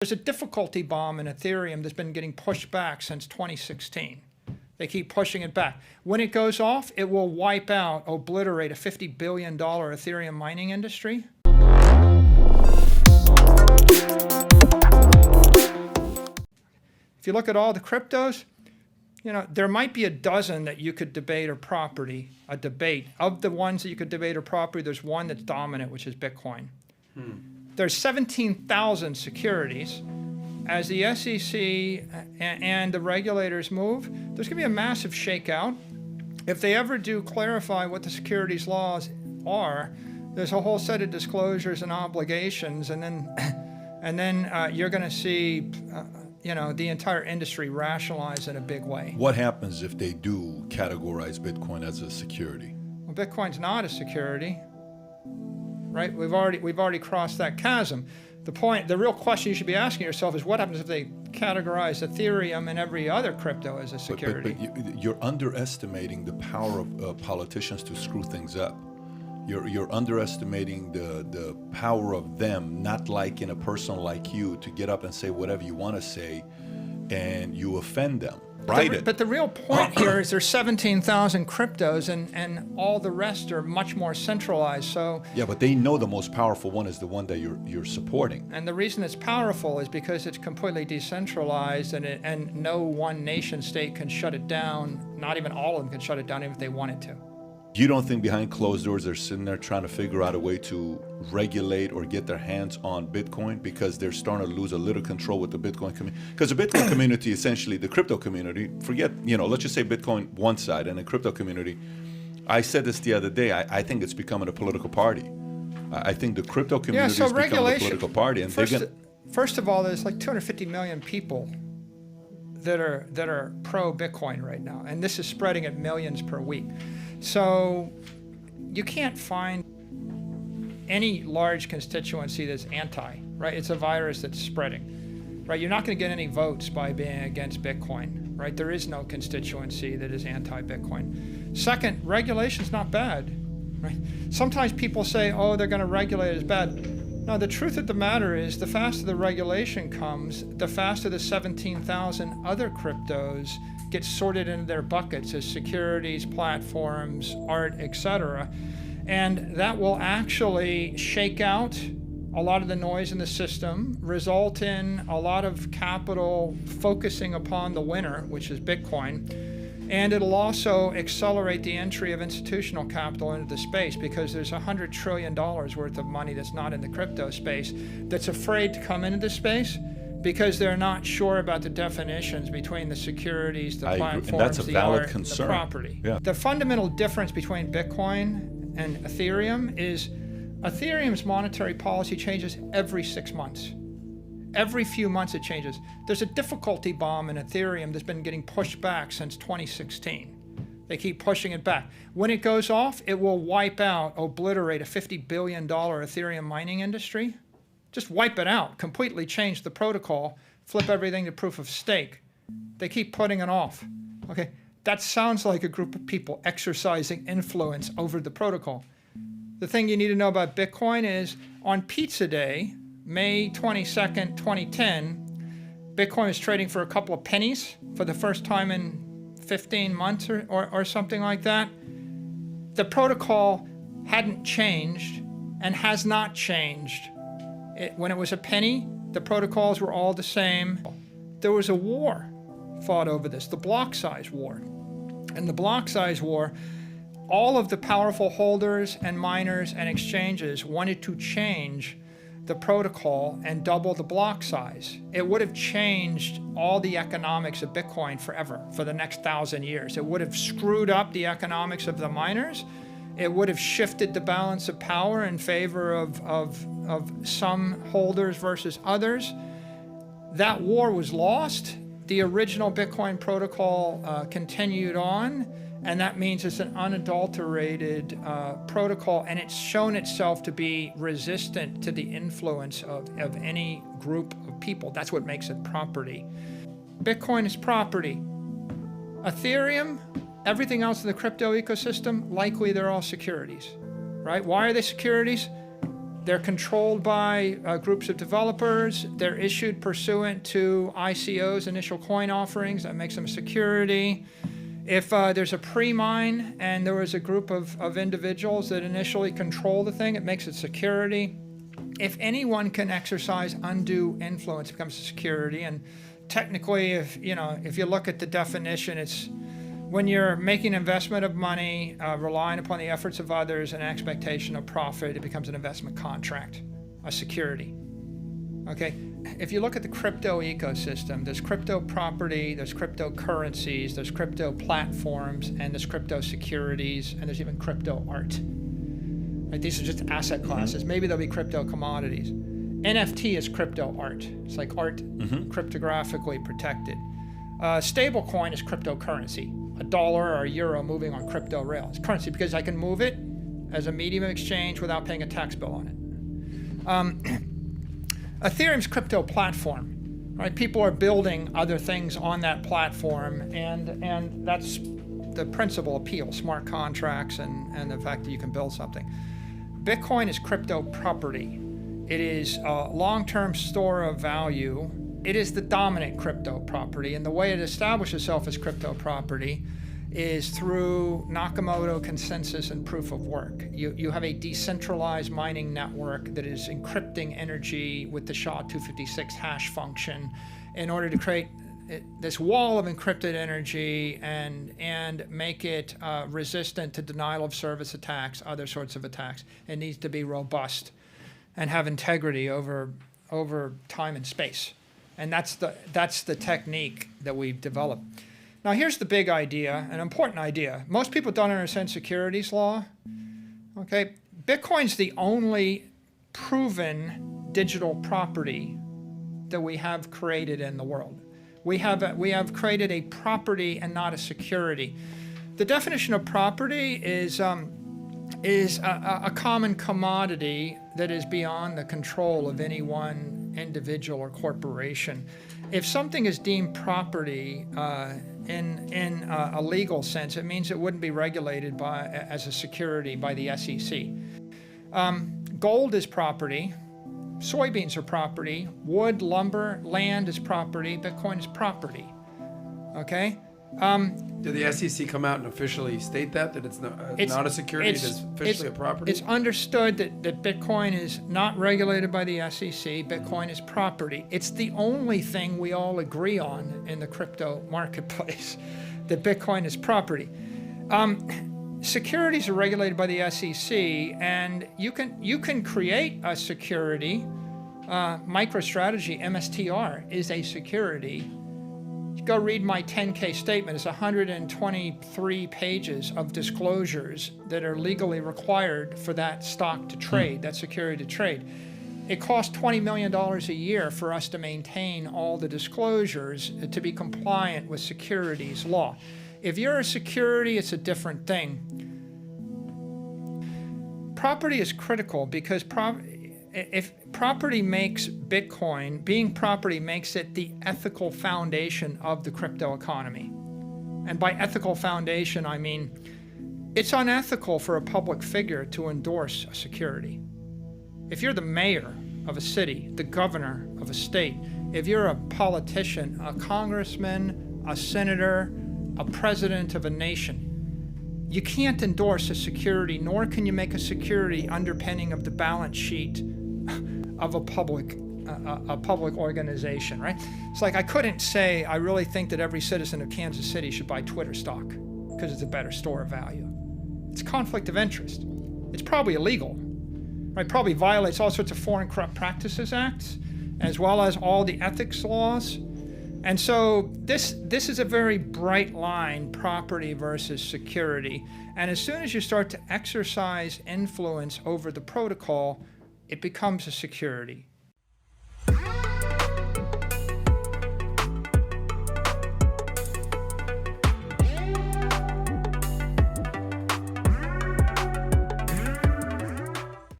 There's a difficulty bomb in Ethereum that's been getting pushed back since 2016. They keep pushing it back. When it goes off, it will wipe out, obliterate a $50 billion Ethereum mining industry. If you look at all the cryptos, there might be a dozen that you could debate or property, a debate. Of the ones that you could debate or property, there's one that's dominant, which is Bitcoin. There's 17,000 securities. As the SEC and the regulators move, there's going to be a massive shakeout. If they ever do clarify what the securities laws are, there's a whole set of disclosures and obligations, and then you're going to see the entire industry rationalize in a big way. What happens if they do categorize Bitcoin as a security? Well, Bitcoin's not a security, right? We've already crossed that chasm. The real question you should be asking yourself is what happens if they categorize Ethereum and every other crypto as a security? But you're underestimating the power of politicians to screw things up. You're underestimating the power of them not liking a person like you to get up and say whatever you want to say, and you offend them. But the real point here is there's 17,000 cryptos and all the rest are much more centralized. So yeah, but they know the most powerful one is the one that you're supporting. And the reason it's powerful is because it's completely decentralized and no one nation state can shut it down. Not even all of them can shut it down even if they wanted to. You don't think behind closed doors they're sitting there trying to figure out a way to regulate or get their hands on Bitcoin because they're starting to lose a little control with the Bitcoin community? Because the Bitcoin community, essentially the crypto community, forget, let's just say Bitcoin one side and the crypto community. I said this the other day, I think it's becoming a political party. I think the crypto community is becoming a political party. And first of all, there's like 250 million people that are pro-Bitcoin right now. And this is spreading at millions per week. So you can't find any large constituency that's anti, right? It's a virus that's spreading, right? You're not going to get any votes by being against Bitcoin, right? There is no constituency that is anti-Bitcoin. Second, regulation's not bad, right? Sometimes people say, oh, they're going to regulate it as bad. No, the truth of the matter is the faster the regulation comes, the faster the 17,000 other cryptos get sorted into their buckets as securities, platforms, art, etc. And that will actually shake out a lot of the noise in the system, result in a lot of capital focusing upon the winner, which is Bitcoin. And it'll also accelerate the entry of institutional capital into the space because there's $100 trillion worth of money that's not in the crypto space that's afraid to come into the space because they're not sure about the definitions between the securities, the platforms, the art, and the property. Yeah. The fundamental difference between Bitcoin and Ethereum is Ethereum's monetary policy changes every 6 months. Every few months it changes. There's a difficulty bomb in Ethereum that's been getting pushed back since 2016. They keep pushing it back. When it goes off, it will wipe out, obliterate a $50 billion Ethereum mining industry. Just wipe it out, completely change the protocol, flip everything to proof of stake. They keep putting it off. Okay, that sounds like a group of people exercising influence over the protocol. The thing you need to know about Bitcoin is on Pizza Day, May 22nd, 2010, Bitcoin was trading for a couple of pennies for the first time in 15 months or something like that. The protocol hadn't changed and has not changed. When it was a penny, the protocols were all the same. There was a war fought over this, the block size war. And the block size war, all of the powerful holders and miners and exchanges wanted to change the protocol and double the block size. It would have changed all the economics of Bitcoin forever, for the next 1,000 years. It would have screwed up the economics of the miners. It would have shifted the balance of power in favor of some holders versus others. That war was lost. The original Bitcoin protocol continued on, and that means it's an unadulterated protocol, and it's shown itself to be resistant to the influence of any group of people. That's what makes it property. Bitcoin is property. Ethereum, everything else in the crypto ecosystem, likely they're all securities, right? Why are they securities? They're controlled by groups of developers. They're issued pursuant to ICOs, initial coin offerings. That makes them a security. If there's a pre-mine and there was a group of individuals that initially control the thing, it makes it security. If anyone can exercise undue influence, it becomes a security. And technically, if you look at the definition, it's when you're making investment of money, relying upon the efforts of others and expectation of profit, it becomes an investment contract, a security. Okay, if you look at the crypto ecosystem, there's crypto property, there's cryptocurrencies, there's crypto platforms, and there's crypto securities, and there's even crypto art. Right? These are just asset classes. Maybe there'll be crypto commodities. NFT is crypto art. It's like art cryptographically protected. Stablecoin is cryptocurrency. A dollar or a euro moving on crypto rails. It's currency because I can move it as a medium of exchange without paying a tax bill on it. Ethereum's crypto platform, right? People are building other things on that platform, and that's the principal appeal, smart contracts and the fact that you can build something. Bitcoin is crypto property. It is a long-term store of value. It is the dominant crypto property, and the way it establishes itself as crypto property is through Nakamoto consensus and proof of work. You have a decentralized mining network that is encrypting energy with the SHA-256 hash function in order to create this wall of encrypted energy and make it resistant to denial of service attacks, other sorts of attacks. It needs to be robust and have integrity over time and space. And that's the technique that we've developed. Now here's the big idea, an important idea. Most people don't understand securities law. Okay, Bitcoin's the only proven digital property that we have created in the world. We have created a property and not a security. The definition of property is a common commodity that is beyond the control of any one individual or corporation. If something is deemed property in a legal sense, it means it wouldn't be regulated as a security by the SEC. Gold is property. Soybeans are property. Wood, lumber, land is property. Bitcoin is property. Okay? Did the SEC come out and officially state that it's not a security, it's officially a property? It's understood that Bitcoin is not regulated by the SEC. Bitcoin is property. It's the only thing we all agree on in the crypto marketplace, that Bitcoin is property. Securities are regulated by the SEC, and you can create a security. MicroStrategy, MSTR, is a security. Go read my 10K statement. It's 123 pages of disclosures that are legally required for that stock to trade, that security to trade. It costs $20 million a year for us to maintain all the disclosures to be compliant with securities law. If you're a security, it's a different thing. Property is critical because if property makes Bitcoin, being property makes it the ethical foundation of the crypto economy. And by ethical foundation, I mean it's unethical for a public figure to endorse a security. If you're the mayor of a city, the governor of a state, if you're a politician, a congressman, a senator, a president of a nation, you can't endorse a security, nor can you make a security underpinning of the balance sheet of a public organization, right? It's like I couldn't say I really think that every citizen of Kansas City should buy Twitter stock because it's a better store of value. It's conflict of interest. It's probably illegal, right? Probably violates all sorts of Foreign Corrupt Practices Acts, as well as all the ethics laws. And so this is a very bright line, property versus security. And as soon as you start to exercise influence over the protocol, it becomes a security.